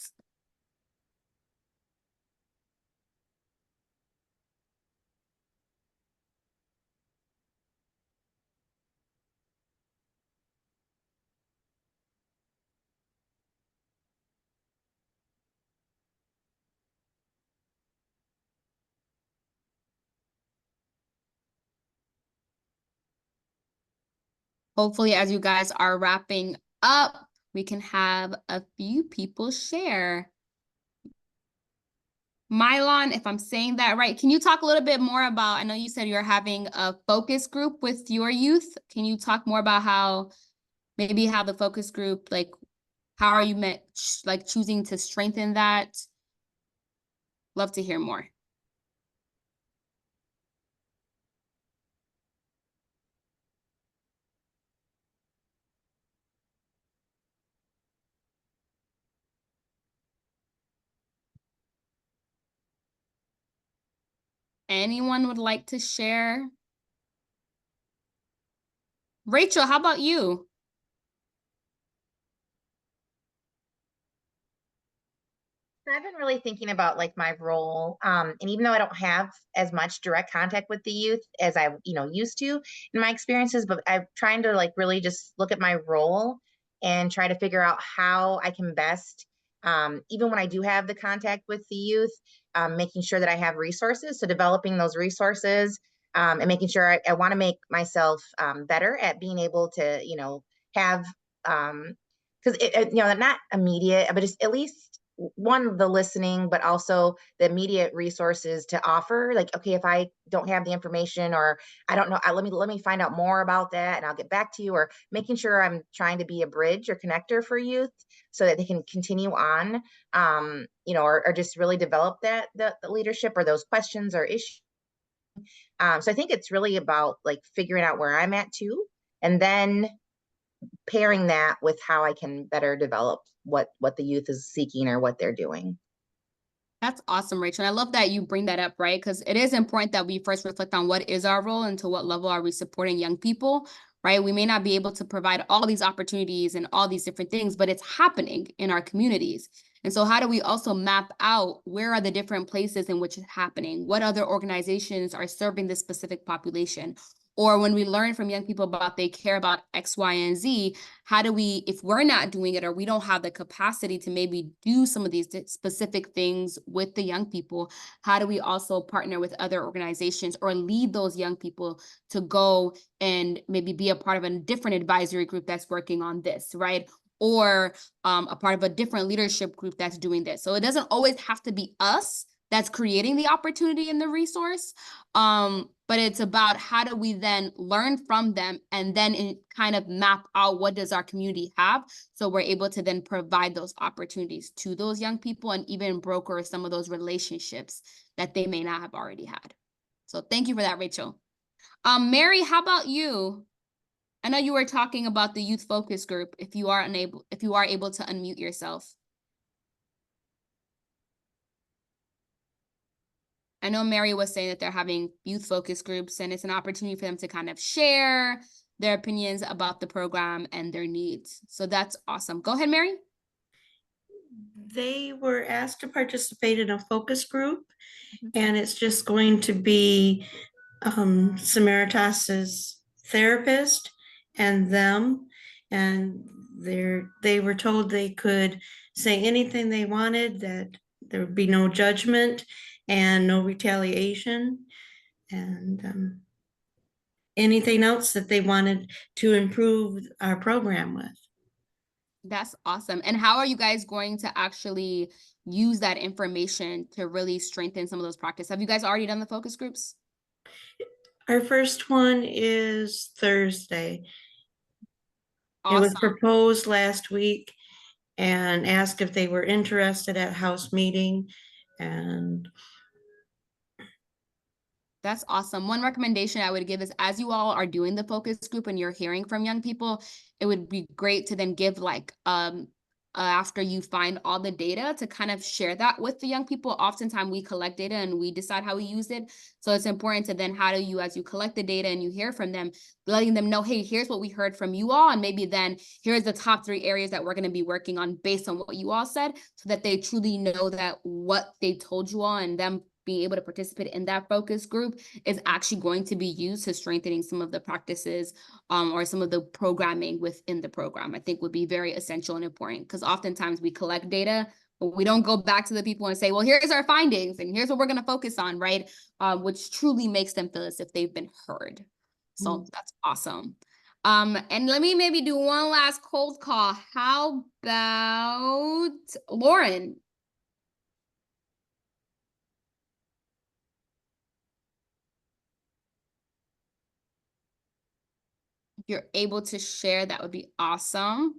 Hopefully, as you guys are wrapping up, we can have a few people share. Mylon, if I'm saying that right, can you talk a little bit more about, I know you said you're having a focus group with your youth. Can you talk more about how, maybe how the focus group, like, how are you choosing to strengthen that? Love to hear more. Anyone would like to share? Rachel, how about you? I've been really thinking about like my role. And even though I don't have as much direct contact with the youth as I, used to in my experiences, but I'm trying to like really just look at my role and try to figure out how I can best, even when I do have the contact with the youth, making sure that I have resources. So developing those resources, and making sure I want to make myself better at being able to, have, because not immediate, but just at least one, the listening, but also the immediate resources to offer. Like, okay, if I don't have the information or I don't know, let me find out more about that and I'll get back to you, or making sure I'm trying to be a bridge or connector for youth so that they can continue on, or just really develop that the leadership or those questions or issues. So I think it's really about like figuring out where I'm at too, and then pairing that with how I can better develop what the youth is seeking or what they're doing. That's awesome, Rachel. I love that you bring that up, right? Because it is important that we first reflect on what is our role and to what level are we supporting young people, right? We may not be able to provide all these opportunities and all these different things, but it's happening in our communities. And so how do we also map out where are the different places in which it's happening? What other organizations are serving this specific population? Or when we learn from young people about they care about X, Y, and Z, how do we, if we're not doing it or we don't have the capacity to maybe do some of these specific things with the young people, how do we also partner with other organizations or lead those young people to go and maybe be a part of a different advisory group that's working on this, right? Or a part of a different leadership group that's doing this. So it doesn't always have to be us that's creating the opportunity and the resource. But it's about how do we then learn from them and then kind of map out what does our community have, so we're able to then provide those opportunities to those young people and even broker some of those relationships that they may not have already had. So thank you for that, Rachel. Mary, how about you? I know you were talking about the youth focus group. If you are able to unmute yourself. I know Mary was saying that they're having youth focus groups and it's an opportunity for them to kind of share their opinions about the program and their needs. So that's awesome. Go ahead, Mary. They were asked to participate in a focus group, and it's just going to be Samaritas's therapist and them, and they were told they could say anything they wanted, that there would be no judgment, and no retaliation. And anything else that they wanted to improve our program with. That's awesome. And how are you guys going to actually use that information to really strengthen some of those practices? Have you guys already done the focus groups? Our first one is Thursday. It was Awesome. proposed last week and asked if they were interested at house meeting, and That's awesome. One recommendation I would give is, as you all are doing the focus group and you're hearing from young people, it would be great to then give like after you find all the data, to kind of share that with the young people. Oftentimes we collect data and we decide how we use it. So it's important to then, how do you, as you collect the data and you hear from them, letting them know, hey, here's what we heard from you all. And maybe then here's the top 3 areas that we're going to be working on based on what you all said, so that they truly know that what they told you all and them being able to participate in that focus group is actually going to be used to strengthening some of the practices or some of the programming within the program. I think would be very essential and important, because oftentimes we collect data, but we don't go back to the people and say, well, here's our findings and here's what we're going to focus on, right? Which truly makes them feel as if they've been heard. So that's awesome. And let me maybe do one last cold call. How about Lauren? If you're able to share, that would be awesome.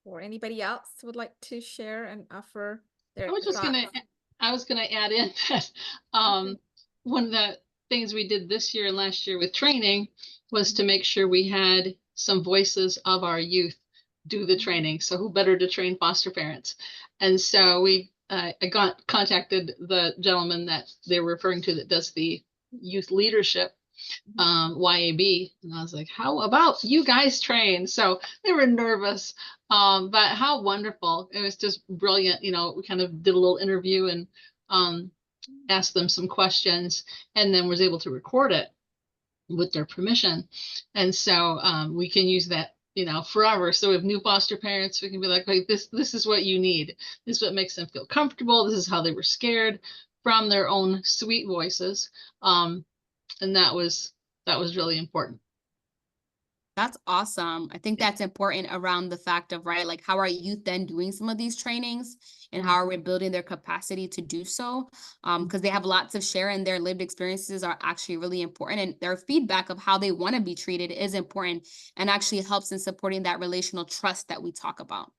Or anybody else would like to share and offer their I was just thoughts? gonna add in that one of the things we did this year and last year with training was to make sure we had some voices of our youth do the training. So who better to train foster parents? And so I contacted the gentleman that they were referring to that does the youth leadership, YAB, and I was like, how about you guys train? So they were nervous, but how wonderful. It was just brilliant. You know, we kind of did a little interview and asked them some questions, and then was able to record it with their permission. And so we can use that, you know, forever. So if new foster parents, we can be like, hey, this is what you need. This is what makes them feel comfortable. This is how they were scared, from their own sweet voices. And that was really important. That's awesome. I think that's important around the fact of, right, like, how are youth then doing some of these trainings, and how are we building their capacity to do so? Because they have lots of share, and their lived experiences are actually really important, and their feedback of how they want to be treated is important, and actually helps in supporting that relational trust that we talk about.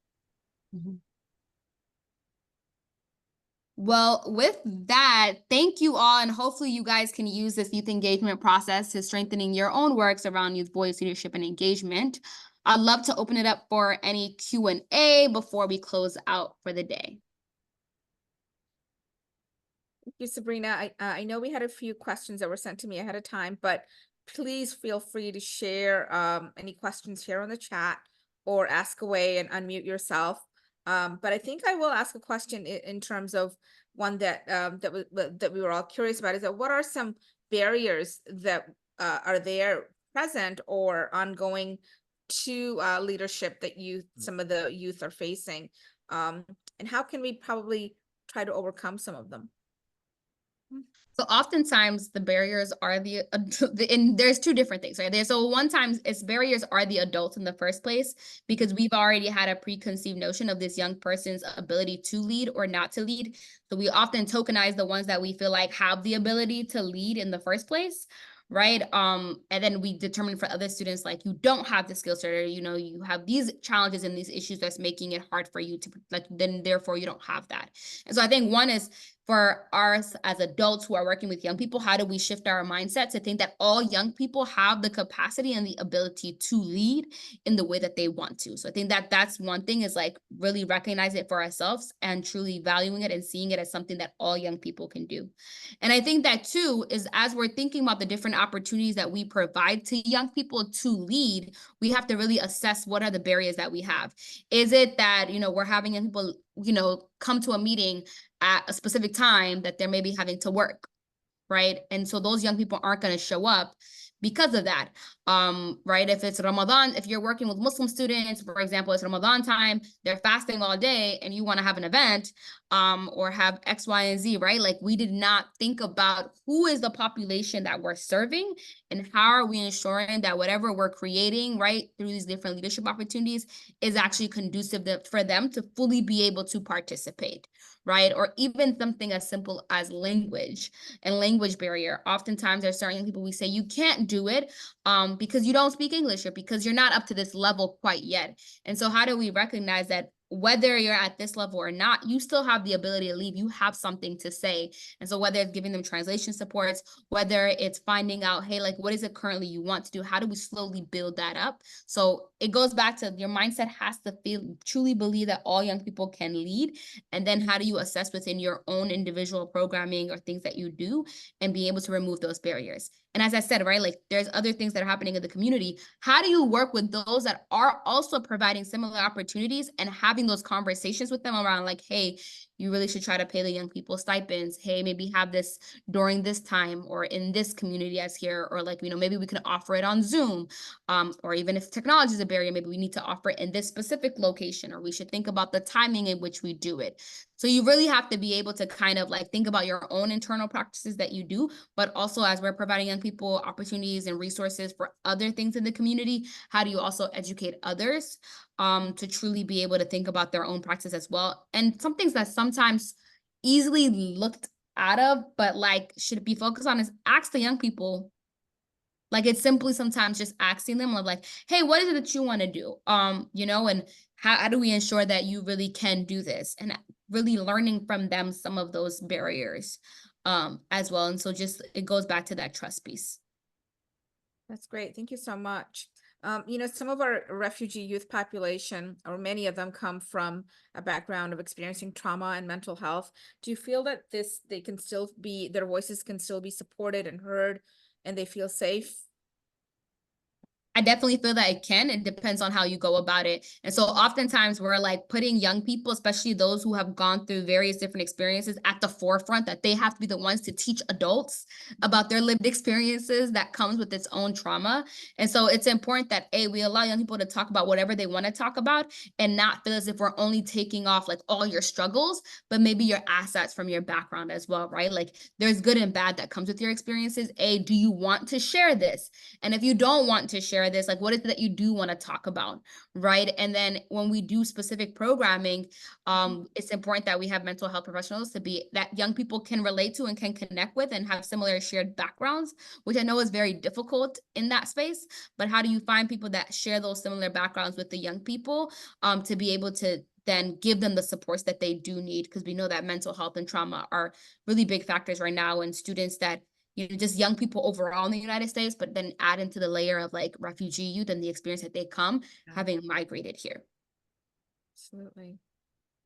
Well, with that, thank you all, and hopefully you guys can use this youth engagement process to strengthening your own works around youth voice, leadership, and engagement. I'd love to open it up for any Q&A before we close out for the day. Thank you, Sabrina. I know we had a few questions that were sent to me ahead of time, but please feel free to share any questions here on the chat, or ask away and unmute yourself. But I think I will ask a question in terms of one that that we were all curious about, is that what are some barriers that are there present or ongoing to leadership that some of the youth are facing, and how can we probably try to overcome some of them? So oftentimes the barriers are and there's 2 different things, right? So one time it's barriers are the adults in the first place, because we've already had a preconceived notion of this young person's ability to lead or not to lead. So we often tokenize the ones that we feel like have the ability to lead in the first place, right? And then we determine for other students, like, you don't have the skill set, or, you know, you have these challenges and these issues that's making it hard for you to, like, then therefore you don't have that. And so I think one is, for us as adults who are working with young people, how do we shift our mindset to think that all young people have the capacity and the ability to lead in the way that they want to? So I think that that's one thing, is like really recognize it for ourselves and truly valuing it and seeing it as something that all young people can do. And I think that too is, as we're thinking about the different opportunities that we provide to young people to lead, we have to really assess what are the barriers that we have. Is it that, you know, we're having young people, you know, come to a meeting at a specific time that they're maybe having to work, right? And so those young people aren't going to show up because of that. Right? If it's Ramadan, if you're working with Muslim students, for example, it's Ramadan time, they're fasting all day and you want to have an event, or have X, Y, and Z, right? Like we did not think about who is the population that we're serving and how are we ensuring that whatever we're creating, right, through these different leadership opportunities is actually conducive for them to fully be able to participate, right? Or even something as simple as language and language barrier. Oftentimes there's certain people we say you can't do it because you don't speak English or because you're not up to this level quite yet. And so how do we recognize that whether you're at this level or not, you still have the ability to leave, you have something to say. And so whether it's giving them translation supports, whether it's finding out, hey, like, what is it currently you want to do? How do we slowly build that up? So it goes back to your mindset has to truly believe that all young people can lead. And then how do you assess within your own individual programming or things that you do and be able to remove those barriers? And as I said, right, like there's other things that are happening in the community. How do you work with those that are also providing similar opportunities and having those conversations with them around like, hey, you really should try to pay the young people stipends. Hey, maybe have this during this time or in this community as here, or like, you know, maybe we can offer it on Zoom. Or even if technology is a barrier, maybe we need to offer it in this specific location, or we should think about the timing in which we do it. So you really have to be able to kind of like think about your own internal practices that you do, but also as we're providing young people opportunities and resources for other things in the community, how do you also educate others to truly be able to think about their own practice as well? And some things that sometimes easily looked out of, but like should be focused on is ask the young people. Like it's simply sometimes just asking them of like, hey, what is it that you want to do? You know, and how do we ensure that you really can do this? And really learning from them some of those barriers as well. And so just it goes back to that trust piece. That's great. Thank you so much. You know, some of our refugee youth population, or many of them, come from a background of experiencing trauma and mental health. Do you feel that they can still be, their voices can still be supported and heard, and they feel safe? I definitely feel that it can. It depends on how you go about it. And so oftentimes we're like putting young people, especially those who have gone through various different experiences, at the forefront, that they have to be the ones to teach adults about their lived experiences that comes with its own trauma. And so it's important that we allow young people to talk about whatever they want to talk about and not feel as if we're only taking off like all your struggles, but maybe your assets from your background as well, right? Like there's good and bad that comes with your experiences. Do you want to share this? And if you don't want to share this, like what is it that you do want to talk about, right? And then when we do specific programming, it's important that we have mental health professionals to be that young people can relate to and can connect with and have similar shared backgrounds, which I know is very difficult in that space. But how do you find people that share those similar backgrounds with the young people to be able to then give them the supports that they do need? Because we know that mental health and trauma are really big factors right now in students that, you know, just young people overall in the United States, but then add into the layer of like refugee youth and the experience that they come having migrated here. Absolutely.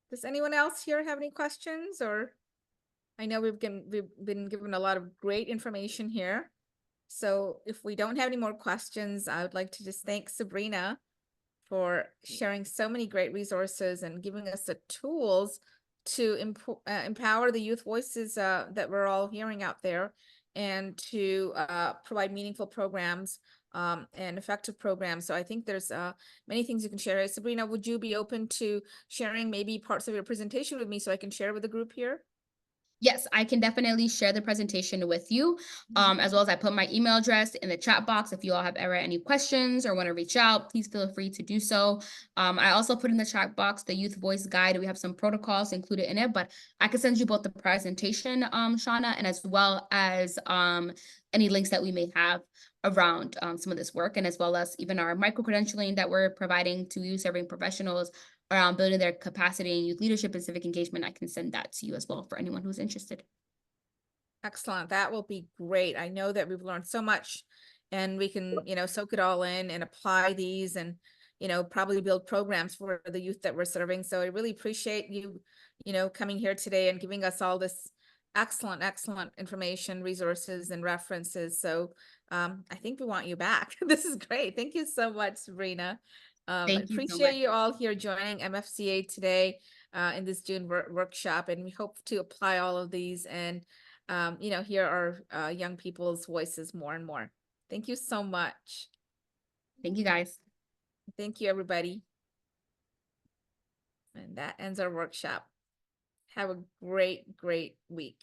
Does anyone else here have any questions? Or I know we've been given a lot of great information here. So if we don't have any more questions, I would like to just thank Sabrina for sharing so many great resources and giving us the tools to empower the youth voices that we're all hearing out there, and to provide meaningful programs and effective programs. So I think there's many things you can share. Sabrina, would you be open to sharing maybe parts of your presentation with me so I can share with the group here? Yes, I can definitely share the presentation with you, as well as I put my email address in the chat box. If you all have ever any questions or want to reach out, please feel free to do so. I also put in the chat box the Youth Voice Guide. We have some protocols included in it, but I can send you both the presentation, Shauna, and as well as any links that we may have around some of this work, and as well as even our micro-credentialing that we're providing to youth serving professionals around building their capacity in youth leadership and civic engagement. I can send that to you as well for anyone who's interested. Excellent. That will be great. I know that we've learned so much, and we can, you know, soak it all in and apply these, and, you know, probably build programs for the youth that we're serving. So I really appreciate you, you know, coming here today and giving us all this excellent information, resources, and references. So I think we want you back. This is great. Thank you so much, Sabrina. I Thank you so appreciate much. you all here joining MFCA today in this June workshop, and we hope to apply all of these and you know, hear our young people's voices more and more. Thank you so much. Thank you, guys. Thank you, everybody. And that ends our workshop. Have a great, great week.